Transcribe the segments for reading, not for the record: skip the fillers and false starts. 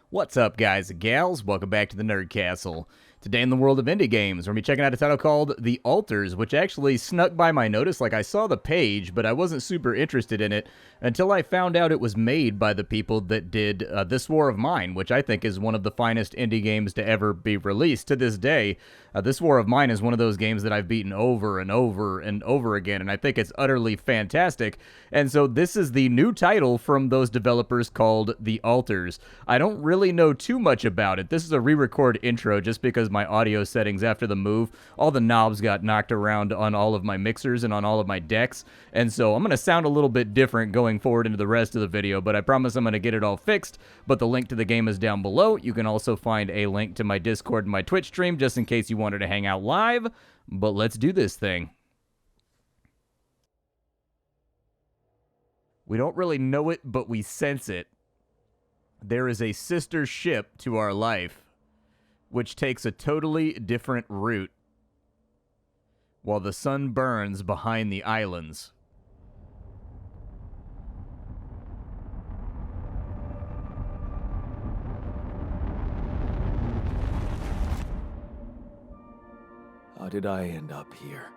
What's up, guys and gals? Welcome back to the Nerd Castle. Today in the world of indie games, we're going to be checking out a title called The Altars, which actually snuck by my notice. Like, I saw the page, but I wasn't super interested in it until I found out it was made by the people that did This War of Mine, which I think is one of the finest indie games to ever be released to this day. This War of Mine is one of those games that I've beaten over and over and over again, and I think it's utterly fantastic. And so this is the new title from those developers called The Altars. I don't really know too much about it. This is a re-record intro just because my audio settings after the move, all the knobs got knocked around on all of my mixers and on all of my decks, and so I'm going to sound a little bit different going forward into the rest of the video, but I promise I'm going to get it all fixed. But the link to the game is down below. You can also find a link to my Discord and my Twitch stream just in case you wanted to hang out live. But let's do this thing. We don't really know it, but we sense it. There is a sister ship to our life, which takes a totally different route while the sun burns behind the islands. How did I end up here?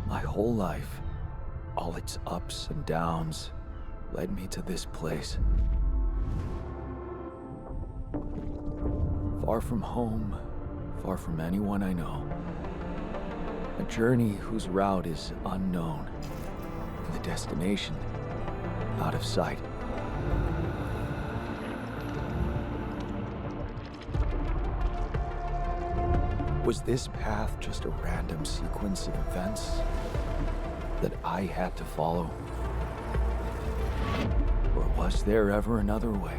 My whole life, all its ups and downs, led me to this place. Far from home, far from anyone I know. A journey whose route is unknown, and the destination out of sight. Was this path just a random sequence of events that I had to follow? Or was there ever another way?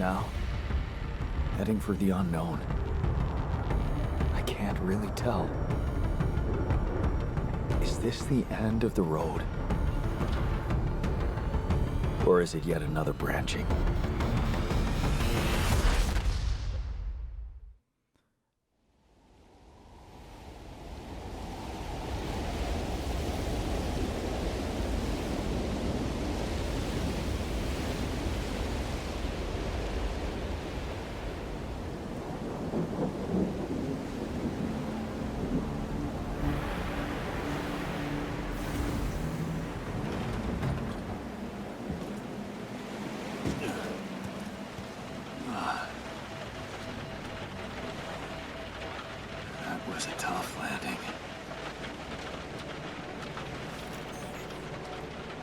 Now, heading for the unknown. I can't really tell. Is this the end of the road? Or is it yet another branching? Was a tough landing.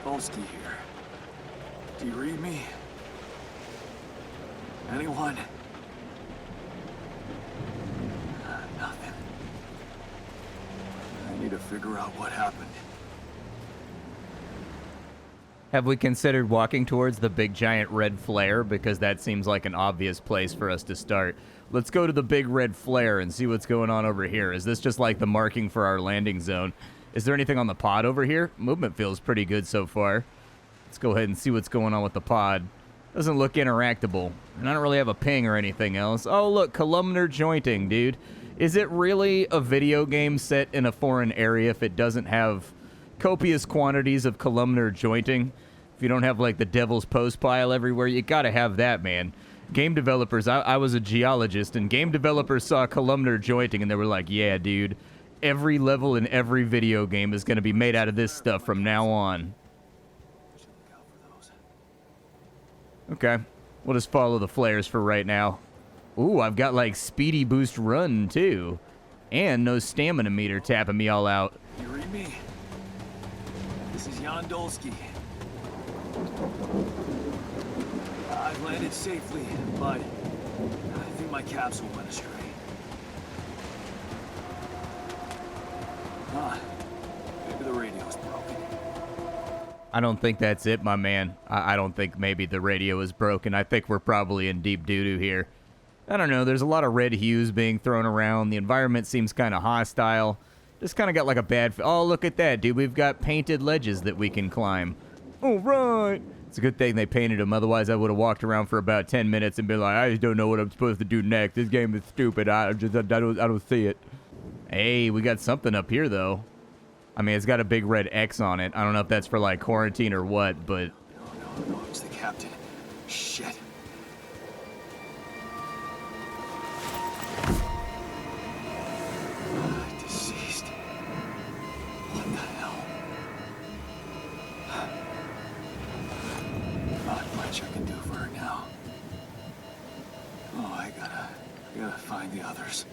Polsky here. Do you read me? Anyone? Nothing. I need to figure out what happened. Have we considered walking towards the big giant red flare? Because that seems like an obvious place for us to start. Let's go to the big red flare and see what's going on over here. Is this just like the marking for our landing zone? Is there anything on the pod over here? Movement feels pretty good so far. Let's go ahead and see what's going on with the pod. Doesn't look interactable. And I don't really have a ping or anything else. Oh, look, columnar jointing, dude. Is it really a video game set in a foreign area if it doesn't have copious quantities of columnar jointing? If you don't have, like, the devil's post pile everywhere, you gotta have that, man. Game developers, I was a geologist, and game developers saw columnar jointing, and they were like, yeah, dude, every level in every video game is going to be made out of this stuff from now on. Okay, we'll just follow the flares for right now. Ooh, I've got, like, speedy boost run, too. And no stamina meter tapping me all out. You read me? This is Jan Dolsky. I've landed safely, but I think my capsule went astray. Maybe the radio's broken. I don't think that's it, my man. I don't think maybe the radio is broken. I think we're probably in deep doo-doo here. I don't know, there's a lot of red hues being thrown around. The environment seems kind of hostile. Just kind of got like a bad... Oh, look at that, dude. We've got painted ledges that we can climb. All right. It's a good thing they painted them. Otherwise, I would have walked around for about 10 minutes and been like, I just don't know what I'm supposed to do next. This game is stupid. I don't see it. Hey, we got something up here, though. I mean, it's got a big red X on it. I don't know if that's for, like, quarantine or what, but... No, it's the captain. Shit. Deceased. What the hell? Not much I can do for her now. Oh, I gotta find the others.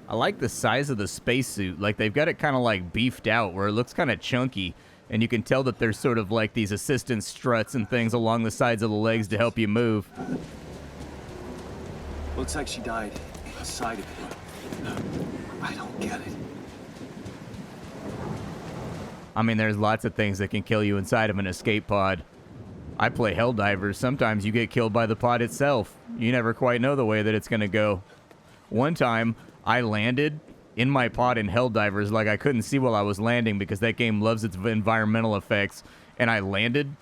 I like the size of the spacesuit. Like, they've got it kind of, like, beefed out where it looks kind of chunky. And you can tell that there's sort of, like, these assistance struts and things along the sides of the legs to help you move. Looks like she died inside of it. I don't get it. I mean, there's lots of things that can kill you inside of an escape pod. I play Helldivers. Sometimes you get killed by the pod itself. You never quite know the way that it's going to go. One time, I landed in my pod in Helldivers like I couldn't see while I was landing because that game loves its environmental effects. And I landed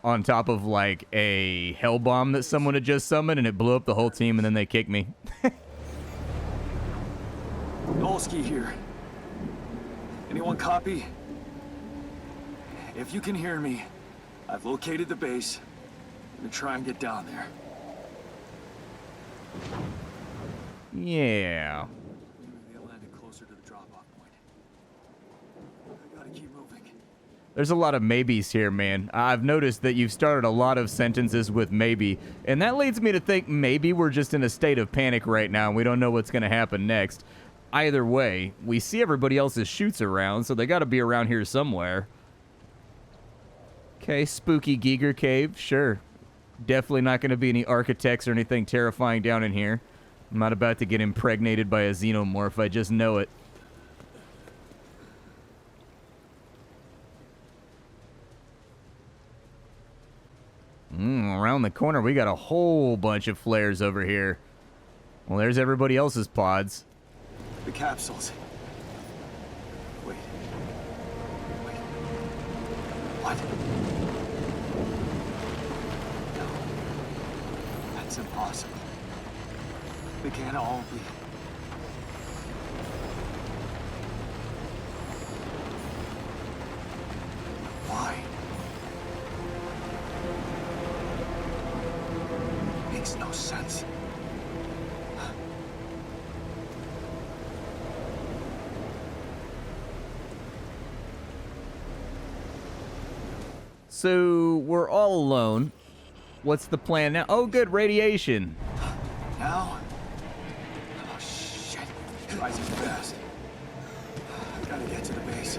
on top of, like, a hell bomb that someone had just summoned, and it blew up the whole team, and then they kicked me. Dolsky here. Anyone copy? If you can hear me, I've located the base. I'm gonna try and get down there. Yeah. They landed closer to the drop-off point. I gotta keep moving. There's a lot of maybes here, man. I've noticed that you've started a lot of sentences with maybe, and that leads me to think maybe we're just in a state of panic right now and we don't know what's going to happen next. Either way, we see everybody else's chutes around, so they got to be around here somewhere. Okay, spooky Giger Cave, sure. Definitely not going to be any architects or anything terrifying down in here. I'm not about to get impregnated by a xenomorph, I just know it. Around the corner, we got a whole bunch of flares over here. Well, there's everybody else's pods. The capsules. Wait. What? No. That's impossible. They can't all be. Why? Makes no sense. So, we're all alone. What's the plan now? Oh, good, radiation. Now? Oh, shit. Rising fast. Gotta get to the base.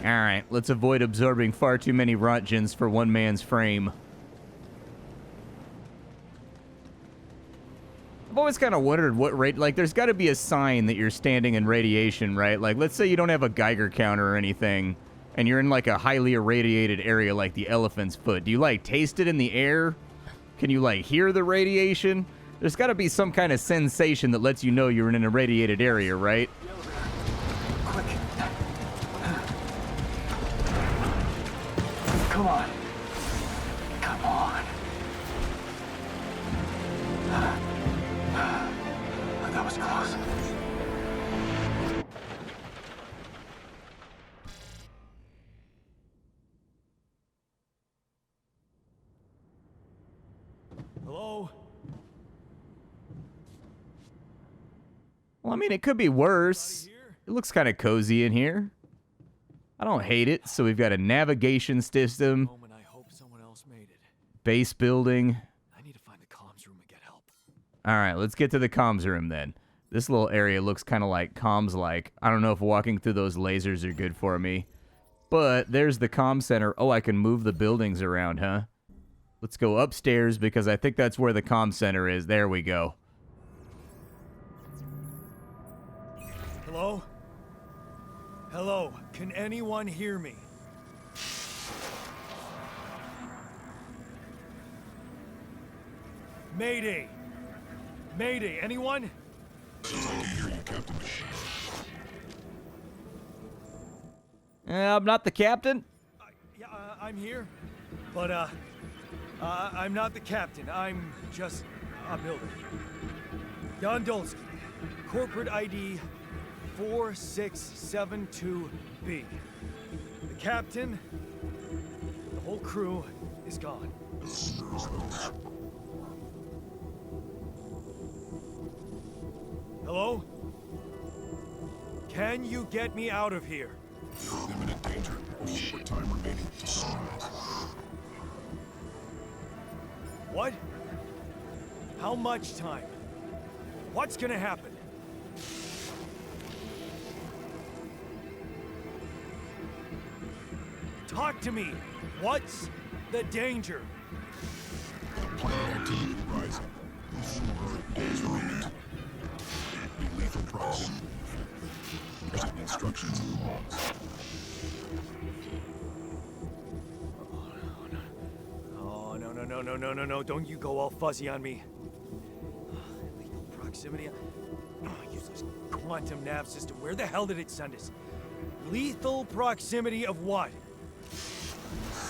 Alright, let's avoid absorbing far too many roentgens for one man's frame. I've always kind of wondered what rate, like, there's got to be a sign that you're standing in radiation, right? Like, let's say you don't have a Geiger counter or anything, and you're in, like, a highly irradiated area like the elephant's foot. Do you, like, taste it in the air? Can you, like, hear the radiation? There's got to be some kind of sensation that lets you know you're in an irradiated area, right? Quick. Come on. Come on. That was close. Hello? Well, I mean, it could be worse. It looks kind of cozy in here. I don't hate it. So we've got a navigation system, I hope someone else made it. base building. I need to find the comms room and get help. All right, let's get to the comms room then. This little area looks kind of like comms-like. I don't know if walking through those lasers are good for me. But there's the comm center. Oh, I can move the buildings around, huh? Let's go upstairs because I think that's where the comm center is. There we go. Hello? Hello, can anyone hear me? Mayday! Mayday, anyone? I can hear you, Captain. I'm not the captain. Yeah, I'm here. But, I'm not the captain. I'm just a builder. Jan Dolsky, corporate ID 4672B. The captain, the whole crew is gone. Hello? Can you get me out of here? You're in imminent danger. Short time remaining to sunrise. What? How much time? What's gonna happen? Talk to me. What's the danger? Planet activity rising. 4 days remaining. Be lethal proximity. Present instructions in the logs. Oh, no. Don't you go all fuzzy on me. Lethal proximity. Oh, useless quantum nav system. Where the hell did it send us? Lethal proximity of what?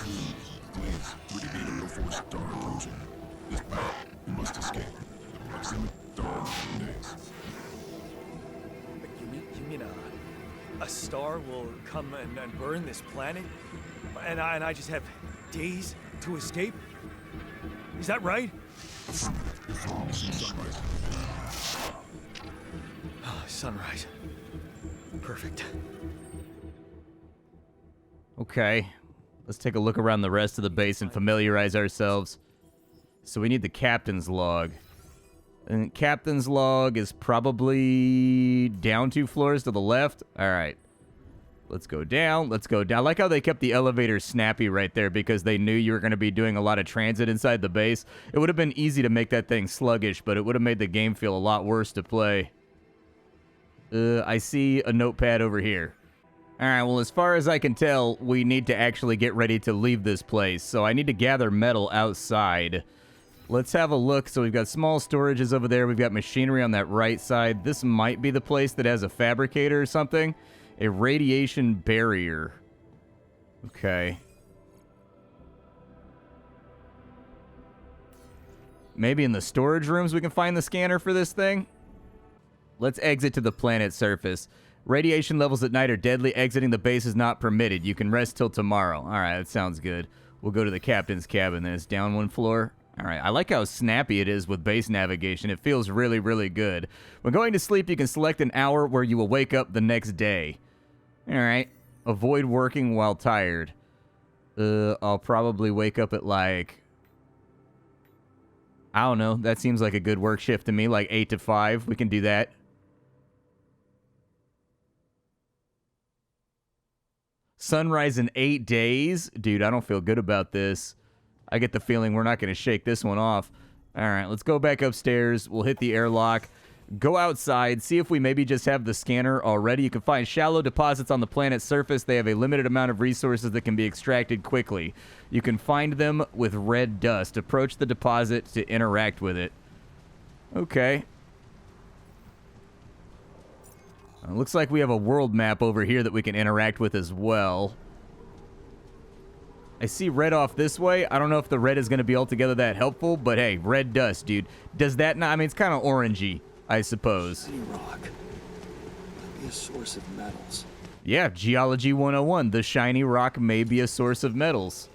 Please, 3 meters before star approaching. This battle, you must escape. Proximity star days. You mean a star will come and burn this planet? And I just have days to escape? Is that right? Sunrise. Sunrise. Perfect. Okay. Let's take a look around the rest of the base and familiarize ourselves. So we need the captain's log. And captain's log is probably down 2 floors to the left. All right. Let's go down. Let's go down. I like how they kept the elevator snappy right there because they knew you were going to be doing a lot of transit inside the base. It would have been easy to make that thing sluggish, but it would have made the game feel a lot worse to play. I see a notepad over here. All right, well, as far as I can tell, we need to actually get ready to leave this place. So I need to gather metal outside. Let's have a look. So we've got small storages over there. We've got machinery on that right side. This might be the place that has a fabricator or something. A radiation barrier. Okay. Maybe in the storage rooms we can find the scanner for this thing? Let's exit to the planet's surface. Radiation levels at night are deadly. Exiting the base is not permitted. You can rest till tomorrow. All right, that sounds good. We'll go to the captain's cabin. Then it's down 1 floor. All right, I like how snappy it is with base navigation. It feels really, really good. When going to sleep, you can select an hour where you will wake up the next day. All right. Avoid working while tired. I'll probably wake up at like... I don't know. That seems like a good work shift to me, like 8 to 5. We can do that. Sunrise in 8 days? Dude, I don't feel good about this. I get the feeling we're not going to shake this one off. All right, let's go back upstairs. We'll hit the airlock. Go outside. See if we maybe just have the scanner already. You can find shallow deposits on the planet's surface. They have a limited amount of resources that can be extracted quickly. You can find them with red dust. Approach the deposit to interact with it. Okay. Looks like we have a world map over here that we can interact with as well. I see red off this way. I don't know if the red is going to be altogether that helpful, but hey, red dust, dude. Does that not... I mean, it's kind of orangey, I suppose. Any rock. Could be a source of metals. Yeah, Geology 101. The shiny rock may be a source of metals.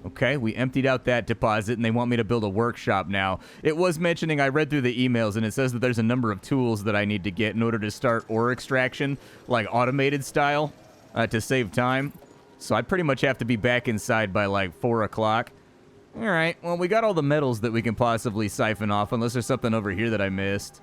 Okay, we emptied out that deposit, and they want me to build a workshop now. It was mentioning, I read through the emails, and it says that there's a number of tools that I need to get in order to start ore extraction, like automated style, to save time. So I pretty much have to be back inside by, like, 4 o'clock. All right, well, we got all the metals that we can possibly siphon off, unless there's something over here that I missed.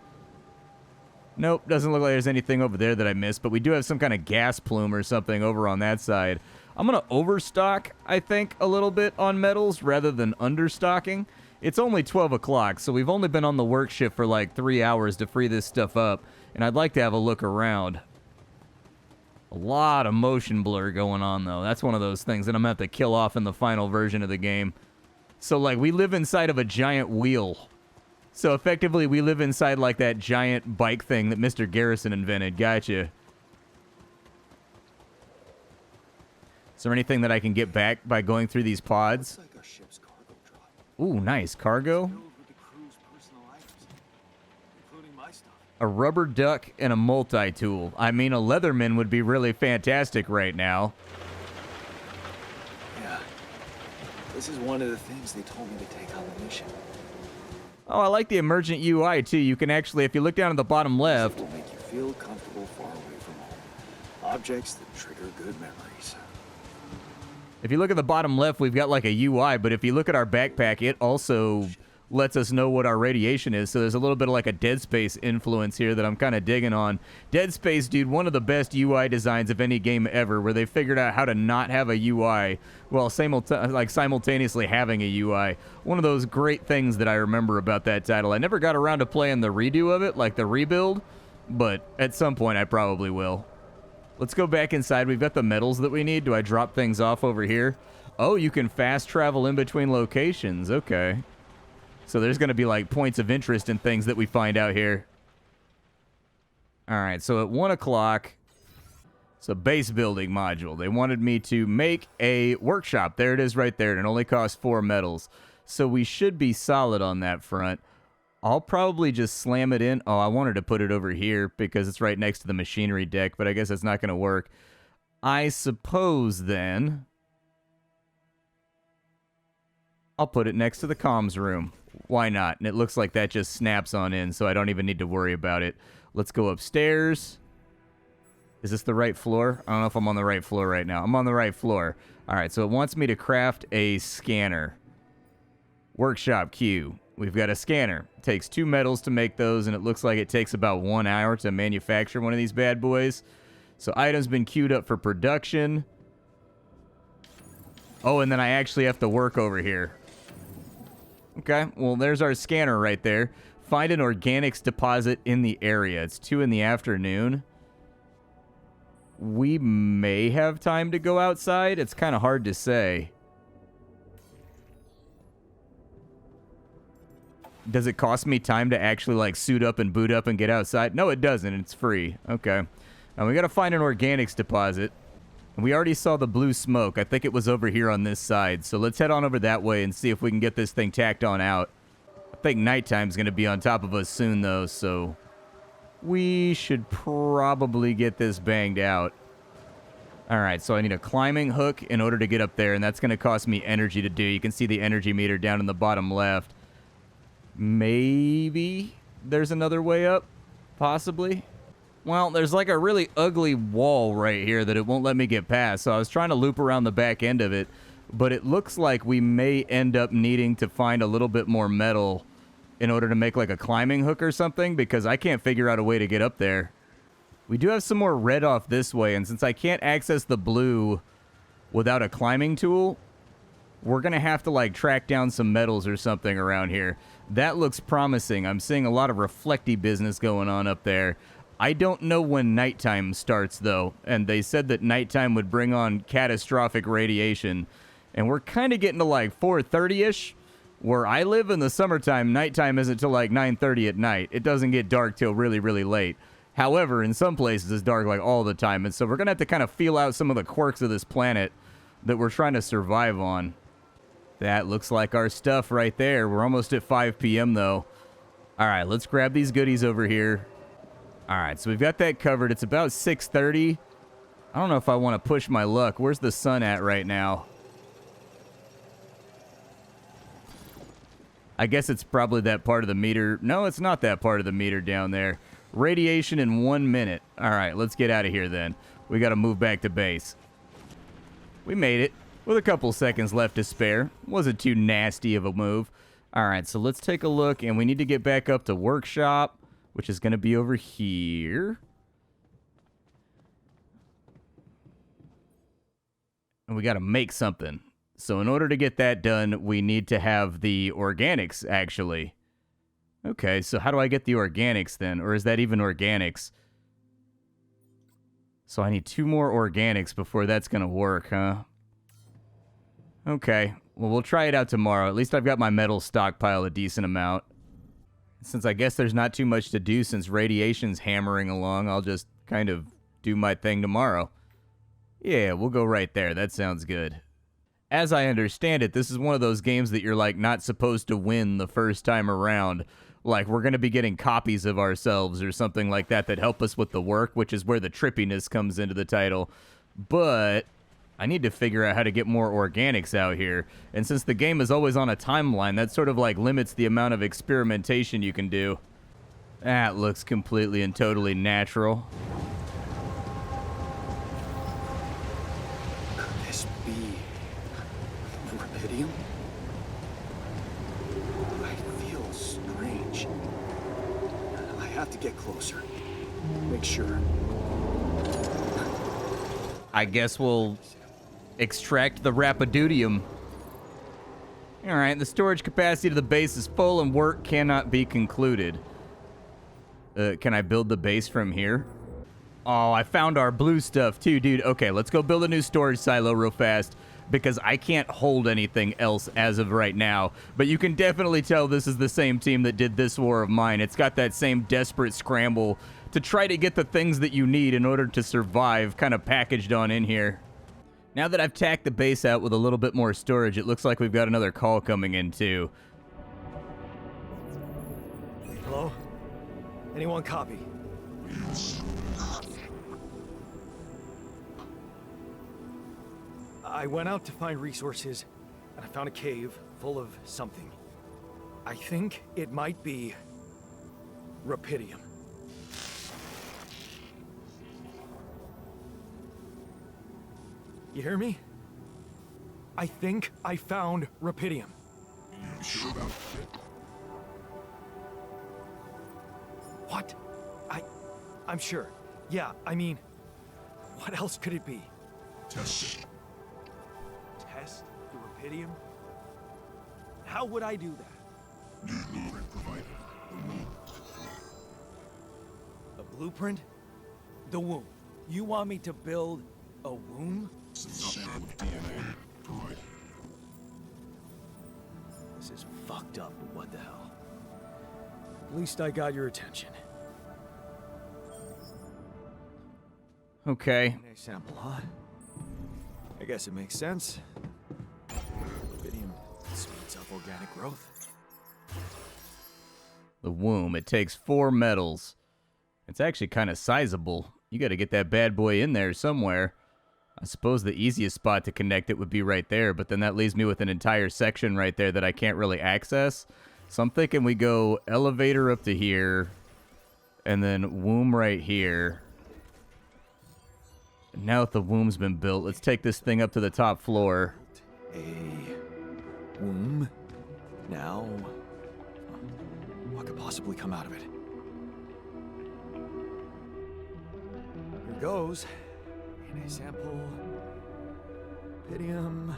Nope, doesn't look like there's anything over there that I missed, but we do have some kind of gas plume or something over on that side. I'm going to overstock, I think, a little bit on metals rather than understocking. It's only 12 o'clock, so we've only been on the work shift for like 3 hours to free this stuff up, and I'd like to have a look around. A lot of motion blur going on, though. That's one of those things that I'm going to have to kill off in the final version of the game. So, like, we live inside of a giant wheel. So, effectively, we live inside, like, that giant bike thing that Mr. Garrison invented. Gotcha. Is there anything that I can get back by going through these pods? Looks like our ship's cargo drop. Ooh, nice. Cargo? Filled with the crew's personal items. including my stuff. A rubber duck and a multi-tool. I mean, a Leatherman would be really fantastic right now. Yeah. This is one of the things they told me to take on the mission. Oh, I like the emergent UI too. You can actually, if you look down at the bottom left, It will make you feel comfortable far away from home. Objects that trigger good memories. if you look at the bottom left, we've got like a UI, but if you look at our backpack, it also lets us know what our radiation is. So there's a little bit of like a Dead Space influence here that I'm kind of digging on. Dead Space, dude, one of the best UI designs of any game ever, where they figured out how to not have a UI while simultaneously having a UI. One of those great things that I remember about that title. I never got around to playing the redo of it, like the rebuild, but at some point I probably will. Let's go back inside. We've got the metals that we need. Do I drop things off over here? Oh, you can fast travel in between locations. Okay. So there's going to be like points of interest and things that we find out here. All right, so at 1 o'clock, it's a base building module. They wanted me to make a workshop. There it is right there, and it only costs 4 metals. So we should be solid on that front. I'll probably just slam it in. Oh, I wanted to put it over here because it's right next to the machinery deck, but I guess that's not going to work. I suppose then I'll put it next to the comms room. Why not? And it looks like that just snaps on in, so I don't even need to worry about it. Let's go upstairs. Is this the right floor? I don't know if I'm on the right floor right now. I'm on the right floor. All right, so it wants me to craft a scanner. Workshop queue. We've got a scanner. It takes 2 metals to make those, and it looks like it takes about 1 hour to manufacture one of these bad boys. So items been queued up for production. Oh, and then I actually have to work over here. Okay, well, there's our scanner right there. Find an organics deposit in the area. It's 2 in the afternoon. We may have time to go outside. It's kind of hard to say. Does it cost me time to actually, like, suit up and boot up and get outside? No, it doesn't. It's free. Okay. Now, we got to find an organics deposit. We already saw the blue smoke. I think it was over here on this side. So let's head on over that way and see if we can get this thing tacked on out. I think nighttime's going to be on top of us soon, though, so we should probably get this banged out. All right, so I need a climbing hook in order to get up there, and that's going to cost me energy to do. You can see the energy meter down in the bottom left. Maybe there's another way up, possibly. Well, there's like a really ugly wall right here that it won't let me get past, so I was trying to loop around the back end of it, but it looks like we may end up needing to find a little bit more metal in order to make like a climbing hook or something, because I can't figure out a way to get up there. We do have some more red off this way, and since I can't access the blue without a climbing tool, we're going to have to like track down some metals or something around here. That looks promising. I'm seeing a lot of reflecty business going on up there. I don't know when nighttime starts, though, and they said that nighttime would bring on catastrophic radiation, and we're kind of getting to like 4:30-ish. Where I live in the summertime, nighttime isn't till like 9:30 at night. It doesn't get dark till really, really late. However, in some places, it's dark like all the time, and so we're going to have to kind of feel out some of the quirks of this planet that we're trying to survive on. That looks like our stuff right there. We're almost at 5 p.m., though. All right, let's grab these goodies over here. All right, so we've got that covered. It's about 6:30. I don't know if I want to push my luck. Where's the sun at right now? I guess it's probably that part of the meter. No, it's not that part of the meter down there. Radiation in 1 minute. All right, let's get out of here then. We got to move back to base. We made it with a couple seconds left to spare. Wasn't too nasty of a move. All right, so let's take a look, and we need to get back up to workshop, which is going to be over here. And we got to make something. So in order to get that done, we need to have the organics, actually. Okay, so how do I get the organics then? Or is that even organics? So I need 2 more organics before that's going to work, huh? Okay, well, we'll try it out tomorrow. At least I've got my metal stockpile a decent amount. Since I guess there's not too much to do since radiation's hammering along, I'll just kind of do my thing tomorrow. Yeah, we'll go right there. That sounds good. As I understand it, this is one of those games that you're like not supposed to win the first time around. like we're going to be getting copies of ourselves or something like that that help us with the work, which is where the trippiness comes into the title. But I need to figure out how to get more organics out here. And since the game is always on a timeline, that sort of like limits the amount of experimentation you can do. That looks completely and totally natural. Could this be Rapidium? I feel strange. I have to get closer. Make sure. I guess we'll extract the Rapidium. Alright, the storage capacity to the base is full and work cannot be concluded. Can I build the base from here? Oh, I found our blue stuff too, dude. Okay, let's go build a new storage silo real fast because I can't hold anything else as of right now. But you can definitely tell this is the same team that did this War of Mine. It's got that same desperate scramble to try to get the things that you need in order to survive kind of packaged on in here. Now that I've tacked the base out with a little bit more storage, it looks like we've got another call coming in too. Hello? Anyone copy? I went out to find resources, and I found a cave full of something. I think it might be Rapidium. You hear me? I think I found Rapidium. You sure about it? What? I'm sure. Yeah, I mean, what else could it be? Test it. Test the Rapidium? How would I do that? New blueprint provided. A blueprint? The womb. You want me to build a womb? Sample of DNA provided. This is fucked up, but what the hell? At least I got your attention. Okay. DNA sample, huh? I guess it makes sense. Rapidium speeds up organic growth. The womb. It takes 4 metals. It's actually kind of sizable. You got to get that bad boy in there somewhere. I suppose the easiest spot to connect it would be right there, but then that leaves me with an entire section right there that I can't really access. So I'm thinking we go elevator up to here, and then womb right here. Now that the womb's been built, let's take this thing up to the top floor. A womb? Now, what could possibly come out of it? Here goes. DNA sample. Rapidium. I'm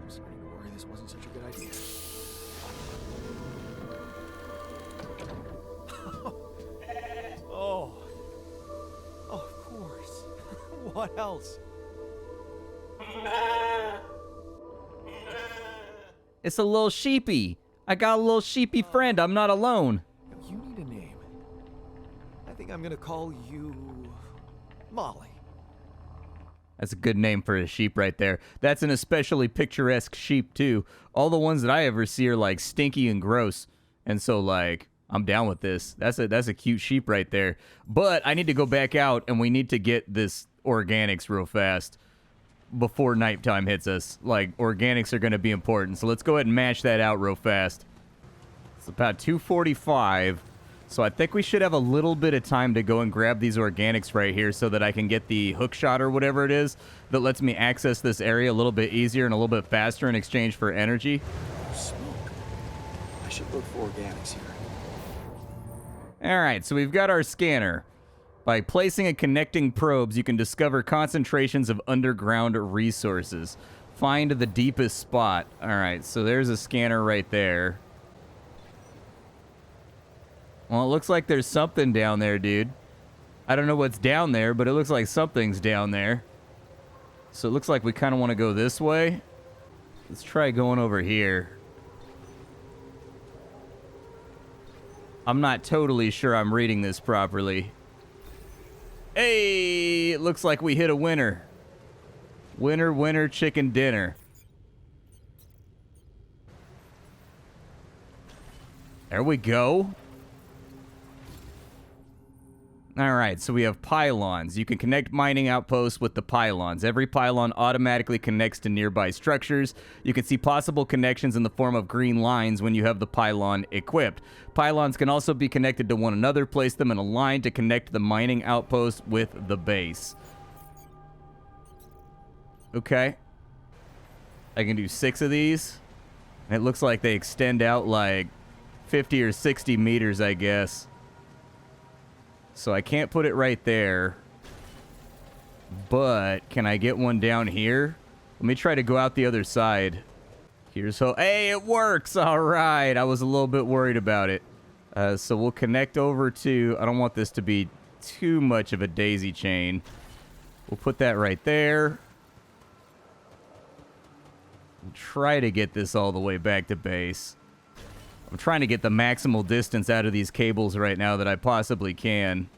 starting to worry this wasn't such a good idea. Oh. Oh, of course. What else? It's a little sheepy. I got a little sheepy friend. I'm not alone. You need a name. I think I'm gonna call you Molly. That's a good name for a sheep right there. That's an especially picturesque sheep, too. All the ones that I ever see are, like, stinky and gross. And so, like, I'm down with this. That's a cute sheep right there. But I need to go back out, and we need to get this organics real fast before nighttime hits us. Like, organics are going to be important. So let's go ahead and mash that out real fast. It's about 2:45. So I think we should have a little bit of time to go and grab these organics right here so that I can get the hook shot or whatever it is that lets me access this area a little bit easier and a little bit faster in exchange for energy. Smoke. I should look for organics here. All right, so we've got our scanner. By placing and connecting probes, you can discover concentrations of underground resources. Find the deepest spot. All right, so there's a scanner right there. Well, it looks like there's something down there, dude. I don't know what's down there, but it looks like something's down there. So it looks like we kind of want to go this way. Let's try going over here. I'm not totally sure I'm reading this properly. Hey, it looks like we hit a winner. Winner, winner, chicken dinner. There we go. All right, so we have pylons. You can connect mining outposts with the pylons. Every pylon automatically connects to nearby structures. You can see possible connections in the form of green lines when you have the pylon equipped. Pylons can also be connected to one another. Place them in a line to connect the mining outpost with the base. Okay. I can do 6 of these. It looks like they extend out like 50 or 60 meters, I guess. So I can't put it right there. But can I get one down here? Let me try to go out the other side. Here's how. Hey, it works. All right. I was a little bit worried about it. So we'll connect over to... I don't want this to be too much of a daisy chain. We'll put that right there. We'll try to get this all the way back to base. I'm trying to get the maximal distance out of these cables right now that I possibly can.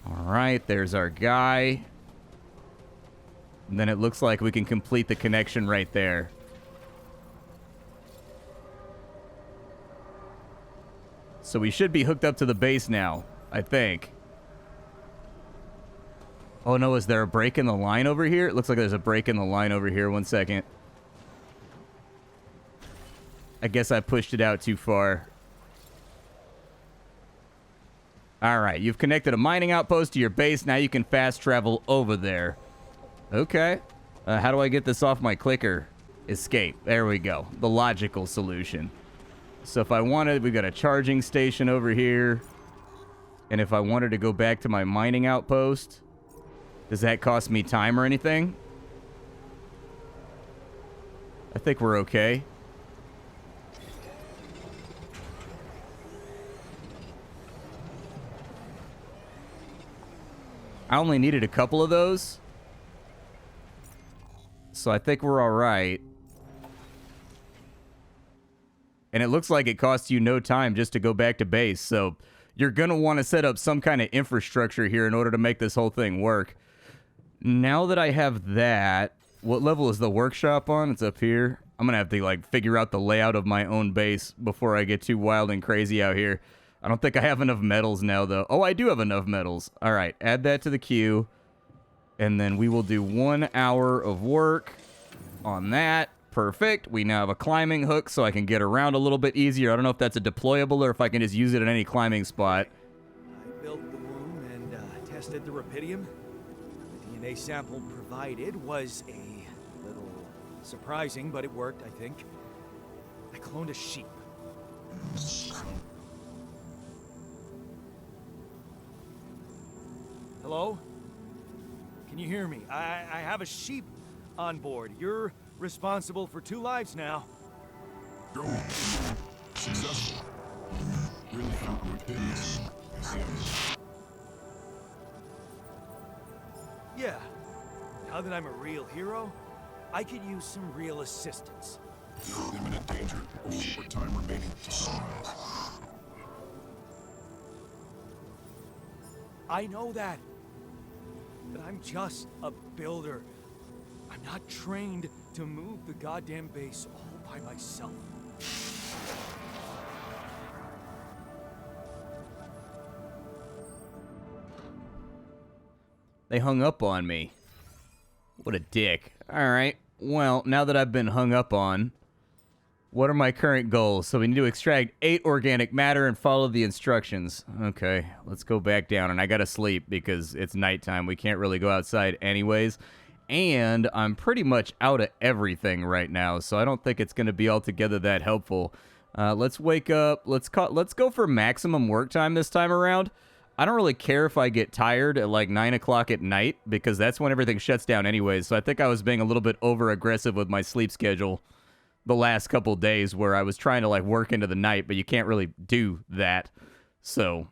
All right, there's our guy. And then it looks like we can complete the connection right there. So we should be hooked up to the base now, I think. Oh no, is there a break in the line over here? It looks like there's a break in the line over here. 1 second. I guess I pushed it out too far. All right, you've connected a mining outpost to your base. Now you can fast travel over there. Okay. How do I get this off my clicker? Escape. There we go. The logical solution. So if I wanted, we've got a charging station over here. And if I wanted to go back to my mining outpost, does that cost me time or anything? I think we're okay. I only needed a couple of those. So I think we're all right. And it looks like it costs you no time just to go back to base. So you're going to want to set up some kind of infrastructure here in order to make this whole thing work. Now that I have that, what level is the workshop on? It's up here. I'm going to have to like figure out the layout of my own base before I get too wild and crazy out here. I don't think I have enough metals now, though. Oh, I do have enough metals. All right, add that to the queue. And then we will do 1 hour of work on that. Perfect. We now have a climbing hook, so I can get around a little bit easier. I don't know if that's a deployable or if I can just use it at any climbing spot. I built the womb and tested the Rapidium. The DNA sample provided was a little surprising, but it worked, I think. I cloned a sheep. Hello? Can you hear me? I have a sheep on board. You're responsible for 2 lives now. Go. Successful. Really found Rapidium. Yeah. Now that I'm a real hero, I could use some real assistance. You're in imminent danger. Short time remaining to sunrise. I know that. But I'm just a builder. I'm not trained to move the goddamn base all by myself. They hung up on me. What a dick. All right. Well, now that I've been hung up on, what are my current goals? So we need to extract 8 organic matter and follow the instructions. Okay, let's go back down. And I gotta sleep because it's nighttime. We can't really go outside anyways. And I'm pretty much out of everything right now, so I don't think it's gonna be altogether that helpful. Let's wake up. Let's go for maximum work time this time around. I don't really care if I get tired at like 9 o'clock at night because that's when everything shuts down anyways. So I think I was being a little bit over-aggressive with my sleep schedule the last couple days where I was trying to like work into the night, but you can't really do that. So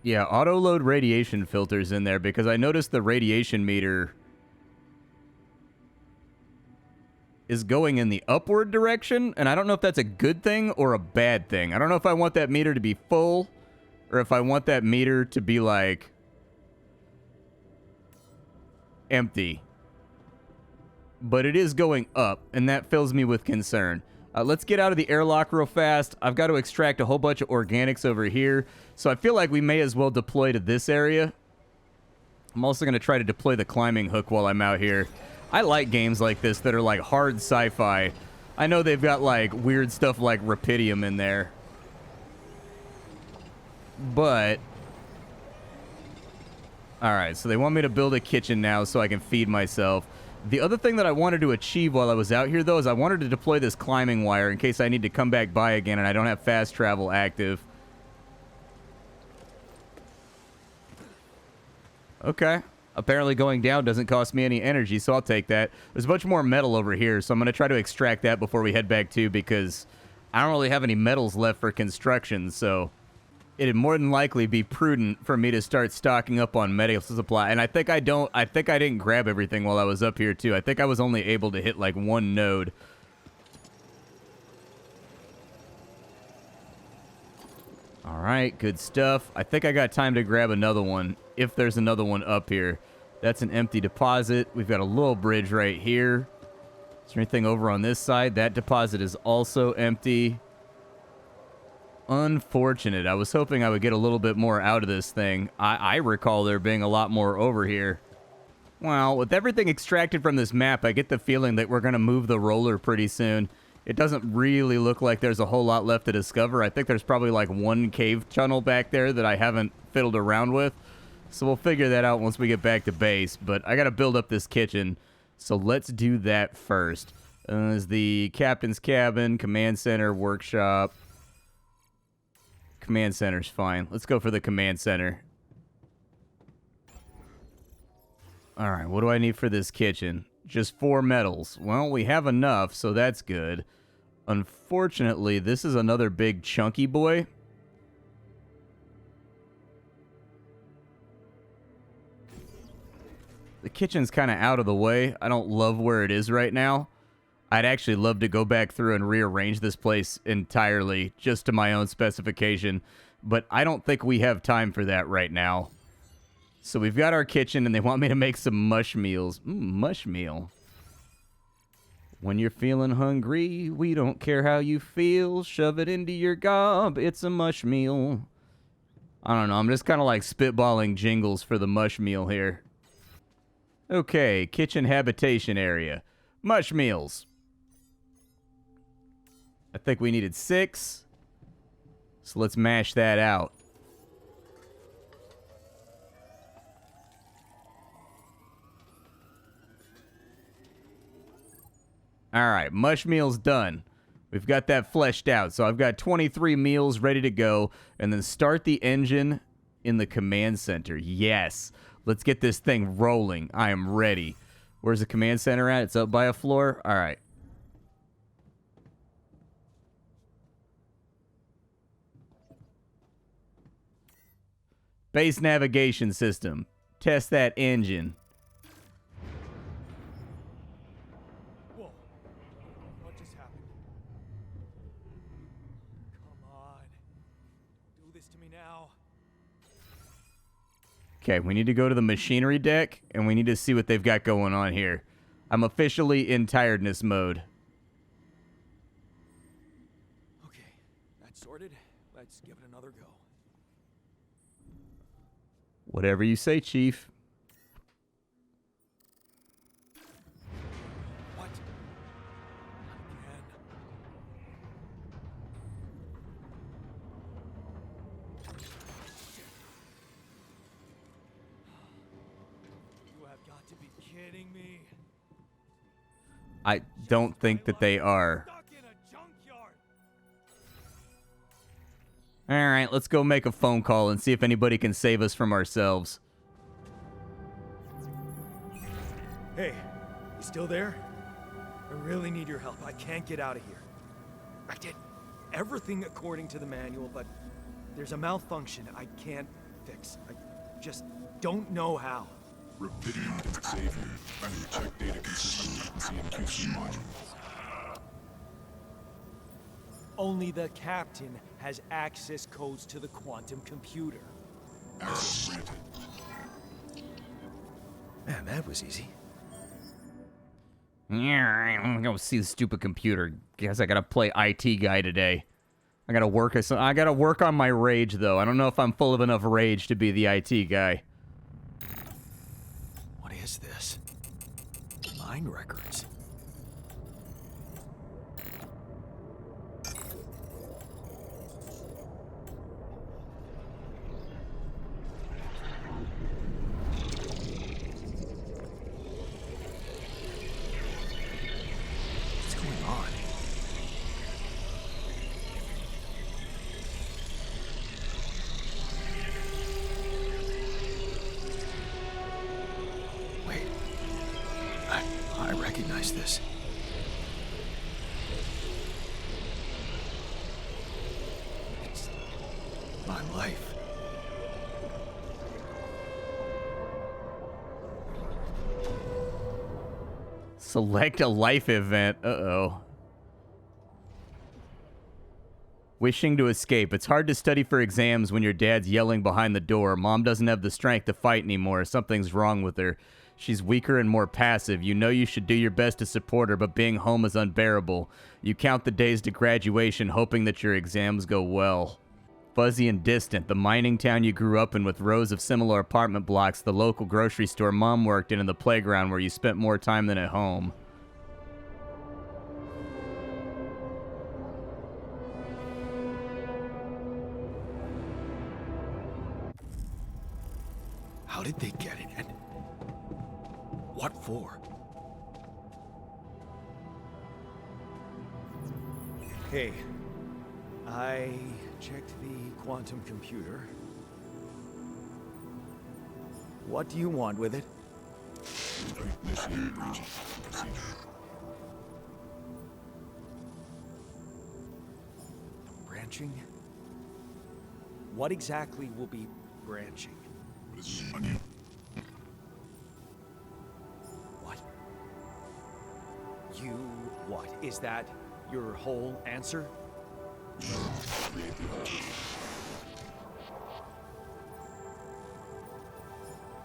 yeah, auto load radiation filters in there because I noticed the radiation meter is going in the upward direction, and I don't know if that's a good thing or a bad thing. I don't know if I want that meter to be full or if I want that meter to be like empty. but it is going up, and that fills me with concern. Let's get out of the airlock real fast. I've got to extract a whole bunch of organics over here, so I feel like we may as well deploy to this area. I'm also going to try to deploy the climbing hook while I'm out here. I like games like this that are like hard sci-fi. I know they've got like weird stuff like Rapidium in there, but alright, so they want me to build a kitchen now so I can feed myself. The other thing that I wanted to achieve while I was out here, though, is I wanted to deploy this climbing wire in case I need to come back by again and I don't have fast travel active. Okay. Apparently going down doesn't cost me any energy, so I'll take that. There's a bunch more metal over here, so I'm going to try to extract that before we head back too, because I don't really have any metals left for construction, so it'd more than likely be prudent for me to start stocking up on medical supply. And I think I didn't grab everything while I was up here too. I think I was only able to hit like one node. All right, good stuff. I think I got time to grab another one if there's another one up here. That's an empty deposit. We've got a little bridge right here. Is there anything over on this side? That deposit is also empty. Unfortunate. I was hoping I would get a little bit more out of this thing. I recall there being a lot more over here. Well, with everything extracted from this map, I get the feeling that we're going to move the roller pretty soon. It doesn't really look like there's a whole lot left to discover. I think there's probably like one cave tunnel back there that I haven't fiddled around with. So we'll figure that out once we get back to base. But I got to build up this kitchen. So let's do that first. There's the captain's cabin, command center, workshop. Command center's fine. Let's go for the command center. Alright, what do I need for this kitchen? Just 4 metals. Well, we have enough, so that's good. Unfortunately, this is another big chunky boy. The kitchen's kind of out of the way. I don't love where it is right now. I'd actually love to go back through and rearrange this place entirely just to my own specification, but I don't think we have time for that right now. So we've got our kitchen, and they want me to make some mush meals. Mush meal. When you're feeling hungry, we don't care how you feel. Shove it into your gob. It's a mush meal. I don't know. I'm just kind of like spitballing jingles for the mush meal here. Okay, kitchen habitation area. Mush meals. I think we needed 6. So let's mash that out. Alright, mush meal's done. We've got that fleshed out. So I've got 23 meals ready to go. And then start the engine in the command center. Yes. Let's get this thing rolling. I am ready. Where's the command center at? It's up by a floor? Alright. Base navigation system. Test that engine. Whoa. What just happened? Come on. Don't do this to me now. Okay, we need to go to the machinery deck, and we need to see what they've got going on here. I'm officially in tiredness mode. Okay, that's sorted. Let's give it another go. Whatever you say, Chief. What? Again? You have got to be kidding me. I don't think that they are. Stuck in a junkyard. Alright, let's go make a phone call and see if anybody can save us from ourselves. Hey, you still there? I really need your help. I can't get out of here. I did everything according to the manual, but there's a malfunction I can't fix. I just don't know how. Rapidium can save you. I need to check data consistency and QC modules. Only the captain has access codes to the quantum computer. Access granted. Man, that was easy. Yeah, I'm gonna go see the stupid computer. Guess I gotta play IT guy today. I gotta work on my rage though. I don't know if I'm full of enough rage to be the IT guy. What is this? Mine records. What's going on? Wait. I recognize this. It's my life. Select a life event. Uh-oh. Wishing to escape. It's hard to study for exams when your dad's yelling behind the door. Mom doesn't have the strength to fight anymore. Something's wrong with her. She's weaker and more passive. You know you should do your best to support her, but being home is unbearable. You count the days to graduation, hoping that your exams go well. Fuzzy and distant, the mining town you grew up in with rows of similar apartment blocks, the local grocery store Mom worked in, and the playground where you spent more time than at home. How did they get it? And what for? Okay. I checked the quantum computer. What do you want with it? Initiate breaching procedure. Branching? What exactly will be branching? This is on you. What? You what? Is that your whole answer? Create the altar.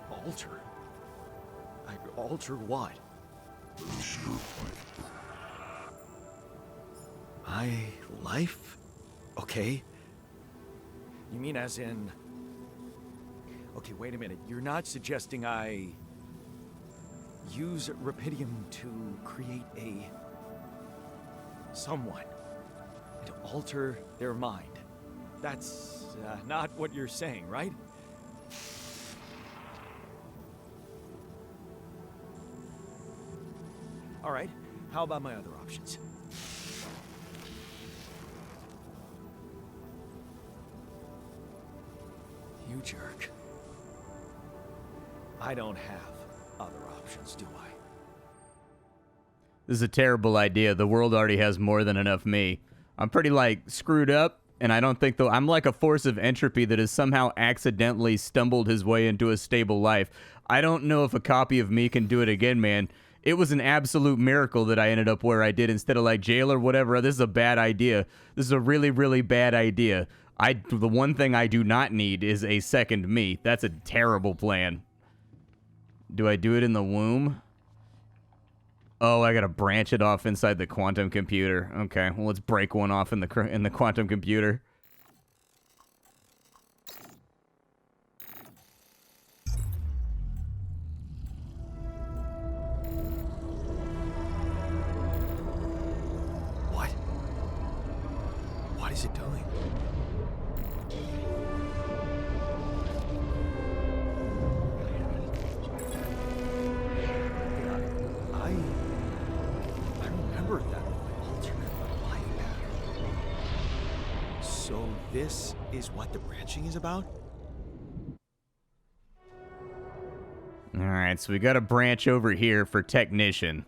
Alter? Alter what? Release your life. My life? Okay. You mean as in... Okay, wait a minute. You're not suggesting I... use Rapidium to create a... someone. To alter their mind. That's not what you're saying, right? All right. How about my other options? You jerk. I don't have other options, do I? This is a terrible idea. The world already has more than enough me. I'm pretty, like, screwed up, and I don't think, though, I'm like a force of entropy that has somehow accidentally stumbled his way into a stable life. I don't know if a copy of me can do it again, man. It was an absolute miracle that I ended up where I did instead of, like, jail or whatever. This is a bad idea. This is a really, really bad idea. The one thing I do not need is a second me. That's a terrible plan. Do I do it in the womb? Oh, I gotta branch it off inside the quantum computer. Okay, well, let's break one off in the quantum computer. What? What is it doing? I remember that alternate life pattern. So this is what the branching is about? Alright, so we got a branch over here for technician.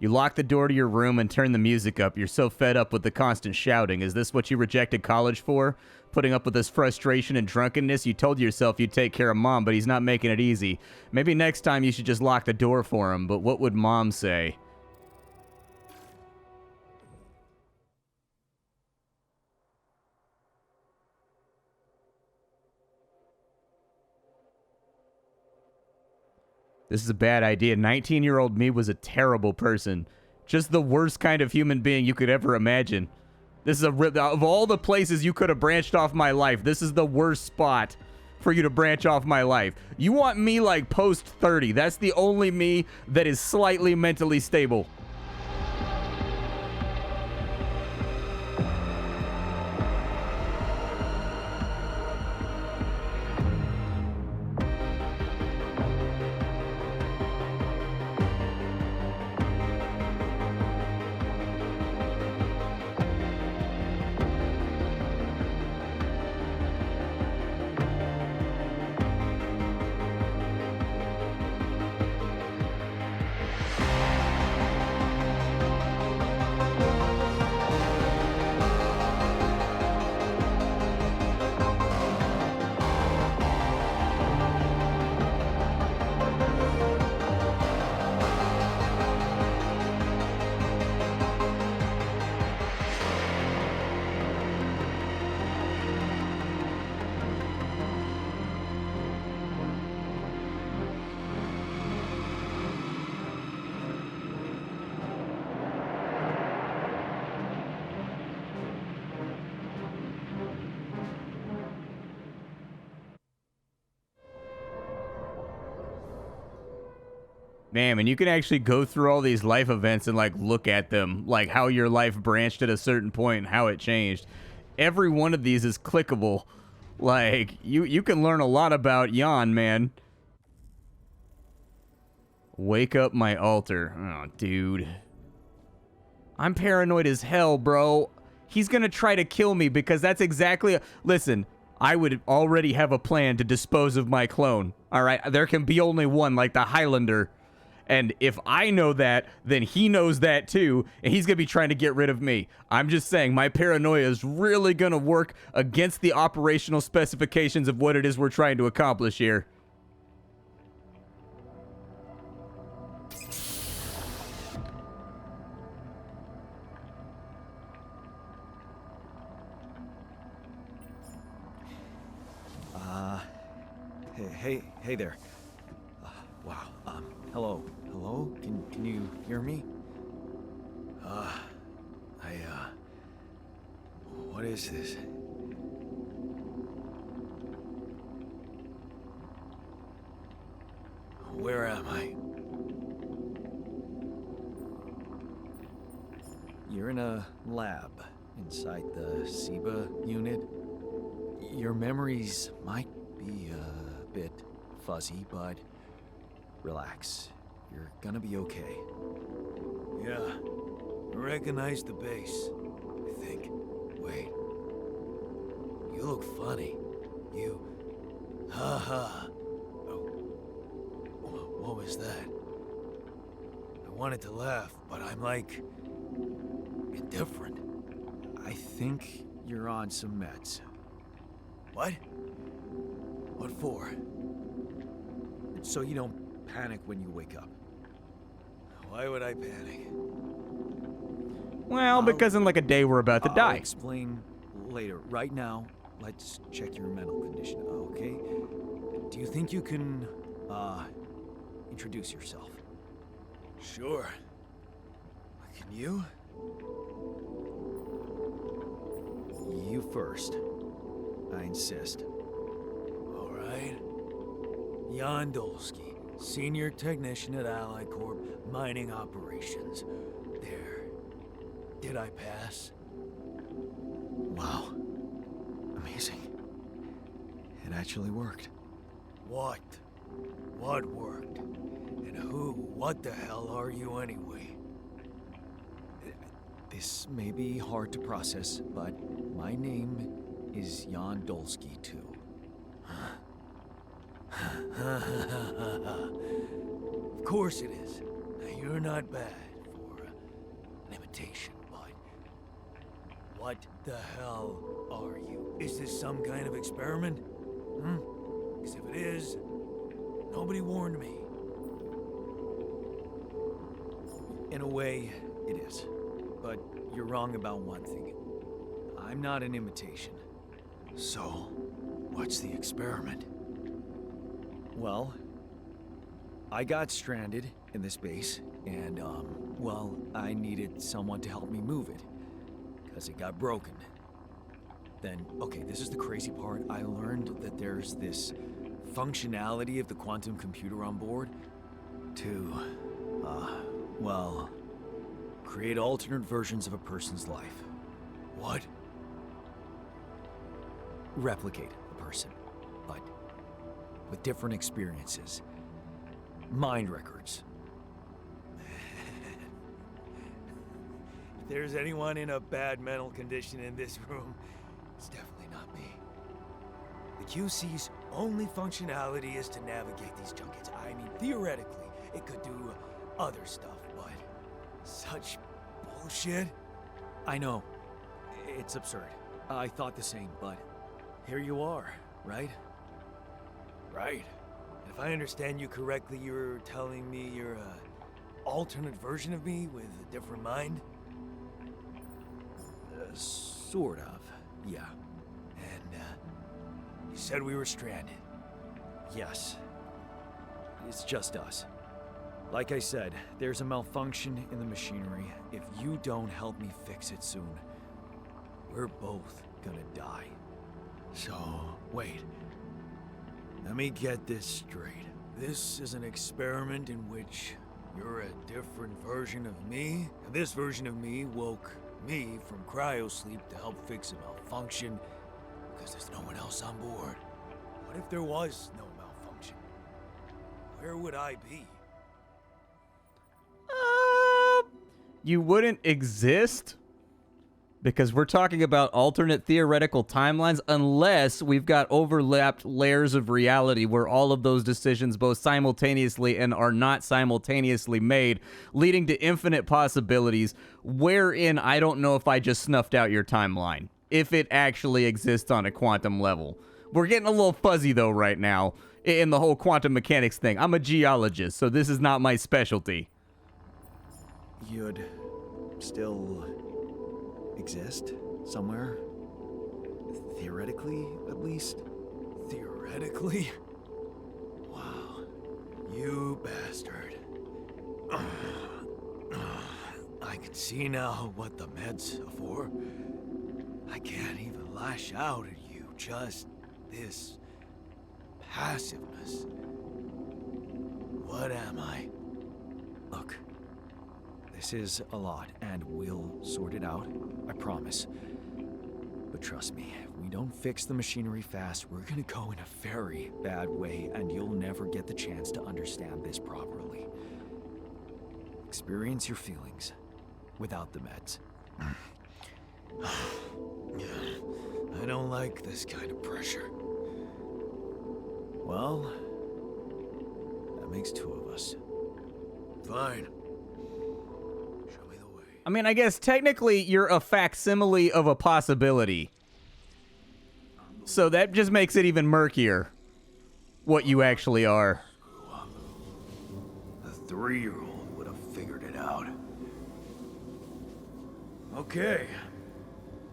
You lock the door to your room and turn the music up. You're so fed up with the constant shouting. Is this what you rejected college for? Putting up with this frustration and drunkenness? You told yourself you'd take care of Mom, but he's not making it easy. Maybe next time you should just lock the door for him, but what would Mom say? This is a bad idea. 19-year-old me was a terrible person. Just the worst kind of human being you could ever imagine. This is of all the places you could have branched off my life, this is the worst spot for you to branch off my life. You want me like post 30. That's the only me that is slightly mentally stable. Man, and you can actually go through all these life events and like look at them, like how your life branched at a certain point and how it changed. Every one of these is clickable. Like you can learn a lot about Jan, man. Wake up my altar. Oh, dude. I'm paranoid as hell, bro. He's gonna try to kill me because that's exactly... Listen, I would already have a plan to dispose of my clone. All right, there can be only one, like the Highlander. And if I know that, then he knows that too, and he's going to be trying to get rid of me. I'm just saying, my paranoia is really going to work against the operational specifications of what it is we're trying to accomplish here. Hey there. Wow. Hello. Hello? Can you hear me? What is this? Where am I? You're in a lab inside the SIBA unit. Your memories might be a bit fuzzy, but relax. You're gonna be okay. Yeah, I recognize the base, I think. Wait. You look funny. You... Ha. Oh. What was that? I wanted to laugh, but I'm like... indifferent. I think you're on some meds. What? What for? So you don't panic when you wake up. Why would I panic? Well, because in like a day we're about to I'll die. explain later. Right now, let's check your mental condition, okay? Do you think you can, introduce yourself? Sure. Can you? You first. I insist. All right. Jan Dolsky, Senior Technician at Allied Corp Mining Operations. There. Did I pass? Wow. Amazing. It actually worked. What? What worked? And what the hell are you anyway? This may be hard to process, but my name is Jan Dolsky, too. Of course it is. Now, you're not bad for an imitation, but what the hell are you? Is this some kind of experiment? Because if it is, nobody warned me. In a way, it is. But you're wrong about one thing. I'm not an imitation. So, what's the experiment? Well, I got stranded in this base, and, well, I needed someone to help me move it, because it got broken. Then, okay, this is the crazy part. I learned that there's this functionality of the quantum computer on board to, well, create alternate versions of a person's life. What? Replicate a person, but with different experiences. Mind records. If there's anyone in a bad mental condition in this room, it's definitely not me. The QC's only functionality is to navigate these junkets. I mean, theoretically, it could do other stuff, but such bullshit. I know. It's absurd. I thought the same, but here you are, right? Right. And if I understand you correctly, you're telling me you're a alternate version of me with a different mind? Sort of, yeah. And, you said we were stranded. Yes. It's just us. Like I said, there's a malfunction in the machinery. If you don't help me fix it soon, we're both gonna die. So, wait. Let me get this straight. This is an experiment in which you're a different version of me, and this version of me woke me from cryosleep to help fix a malfunction because there's no one else on board. What if there was no malfunction? Where would I be? You wouldn't exist? Because we're talking about alternate theoretical timelines unless we've got overlapped layers of reality where all of those decisions both simultaneously and are not simultaneously made, leading to infinite possibilities wherein I don't know if I just snuffed out your timeline, if it actually exists on a quantum level. We're getting a little fuzzy though right now in the whole quantum mechanics thing. I'm a geologist, so this is not my specialty. You'd still exist somewhere? Theoretically, at least? Theoretically? Wow. You bastard. I can see now what the meds are for. I can't even lash out at you, just this passiveness. What am I? Look, this is a lot, and we'll sort it out, I promise. But trust me, if we don't fix the machinery fast, we're gonna go in a very bad way, and you'll never get the chance to understand this properly. Experience your feelings without the meds. I don't like this kind of pressure. Well, that makes two of us. Fine. Show me the way. I mean, I guess technically you're a facsimile of a possibility. So that just makes it even murkier what you actually are. A 3-year-old would have figured it out. Okay.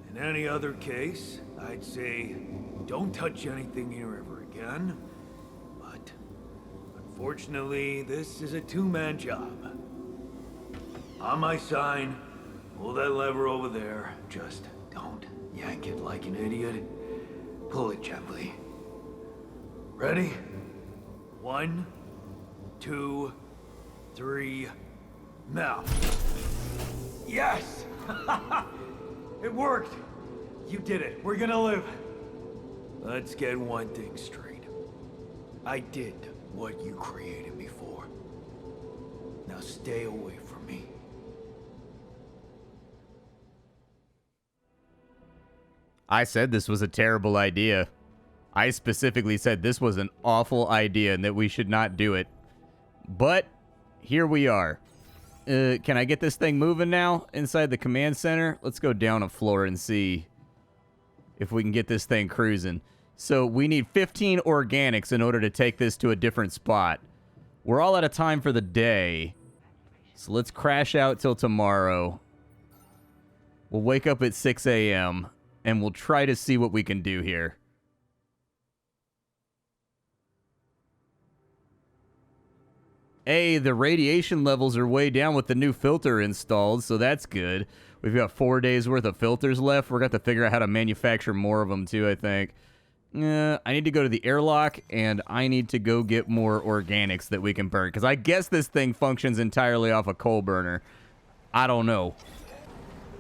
In any other case, I'd say don't touch anything here ever again. But unfortunately, this is a two-man job. On my sign, pull that lever over there. Just don't yank it like an idiot. Pull it gently. Ready? 1, 2, 3, now. Yes! It worked! You did it. We're gonna live. Let's get one thing straight. I did what you created me for. Now stay away from me. I said this was a terrible idea. I specifically said this was an awful idea and that we should not do it. But here we are. Can I get this thing moving now inside the command center? Let's go down a floor and see if we can get this thing cruising. So we need 15 organics in order to take this to a different spot. We're all out of time for the day. So let's crash out till tomorrow. We'll wake up at 6 a.m. and we'll try to see what we can do here. Hey, the radiation levels are way down with the new filter installed, so that's good. We've got 4 days worth of filters left. We're going to have to figure out how to manufacture more of them, too, I think. I need to go to the airlock, and I need to go get more organics that we can burn, because I guess this thing functions entirely off a coal burner. I don't know.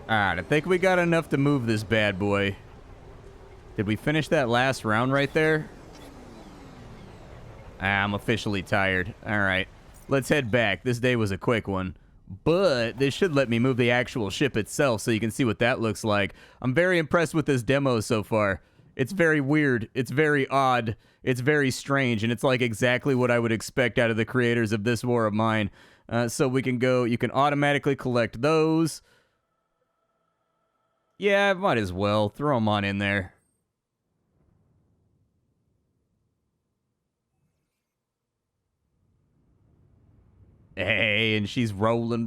Alright, I think we got enough to move this bad boy. Did we finish that last round right there? I'm officially tired. Alright, let's head back. This day was a quick one. But this should let me move the actual ship itself so you can see what that looks like. I'm very impressed with this demo so far. It's very weird. It's very odd. It's very strange. And it's like exactly what I would expect out of the creators of This War of Mine. So we can go, you can automatically collect those. Yeah, might as well. Throw them on in there. Hey, and she's rolling.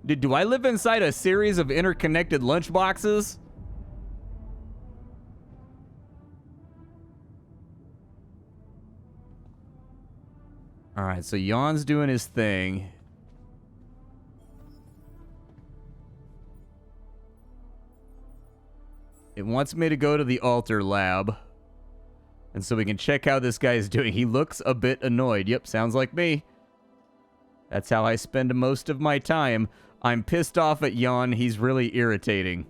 Do I live inside a series of interconnected lunchboxes? Alright, so Jan's doing his thing. It wants me to go to the altar lab. And so we can check how this guy is doing. He looks a bit annoyed. Yep, sounds like me. That's how I spend most of my time. I'm pissed off at Jan. He's really irritating.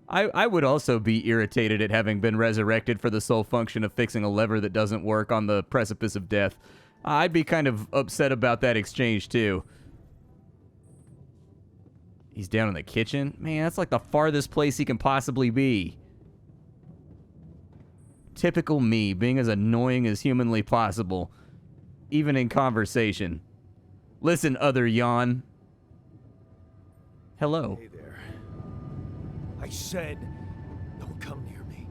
I would also be irritated at having been resurrected for the sole function of fixing a lever that doesn't work on the precipice of death. I'd be kind of upset about that exchange, too. He's down in the kitchen? Man, that's like the farthest place he can possibly be. Typical me, being as annoying as humanly possible. Even in conversation. Listen, other Jan. Hello. Hey there. I said, don't come near me.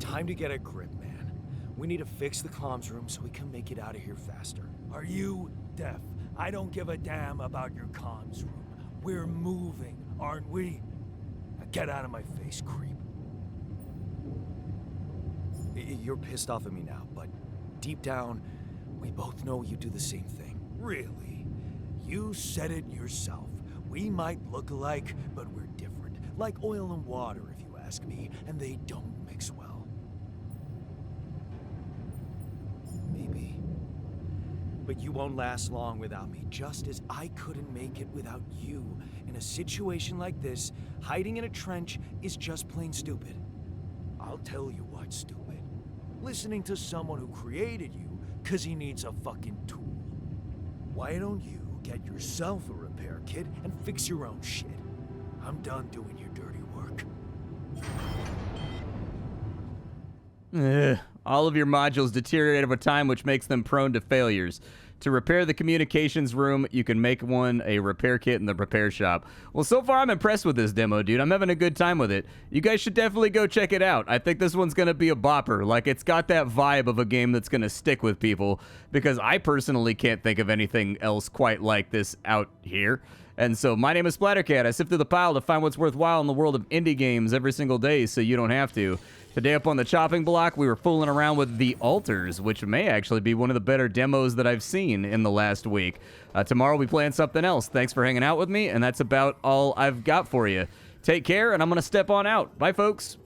Time to get a grip, man. We need to fix the comms room so we can make it out of here faster. Are you deaf? I don't give a damn about your comms room. We're moving, aren't we? Now get out of my face, creep. You're pissed off at me now, but deep down, we both know you do the same thing. Really? You said it yourself. We might look alike, but we're different. Like oil and water, if you ask me, and they don't mix well. Maybe. But you won't last long without me, just as I couldn't make it without you. In a situation like this, hiding in a trench is just plain stupid. I'll tell you what's stupid. Listening to someone who created you because he needs a fucking tool. Why don't you get yourself a repair kit and fix your own shit? I'm done doing your dirty work. All of your modules deteriorate over time, which makes them prone to failures. To repair the communications room, you can make one a repair kit in the repair shop. Well, so far I'm impressed with this demo, dude. I'm having a good time with it. You guys should definitely go check it out. I think this one's going to be a bopper. Like, it's got that vibe of a game that's going to stick with people, because I personally can't think of anything else quite like this out here. And so my name is Splattercat. I sift through the pile to find what's worthwhile in the world of indie games every single day so you don't have to. Today up on the chopping block, we were fooling around with The Altars, which may actually be one of the better demos that I've seen in the last week. Tomorrow we'll be playing something else. Thanks for hanging out with me, and that's about all I've got for you. Take care, and I'm going to step on out. Bye, folks.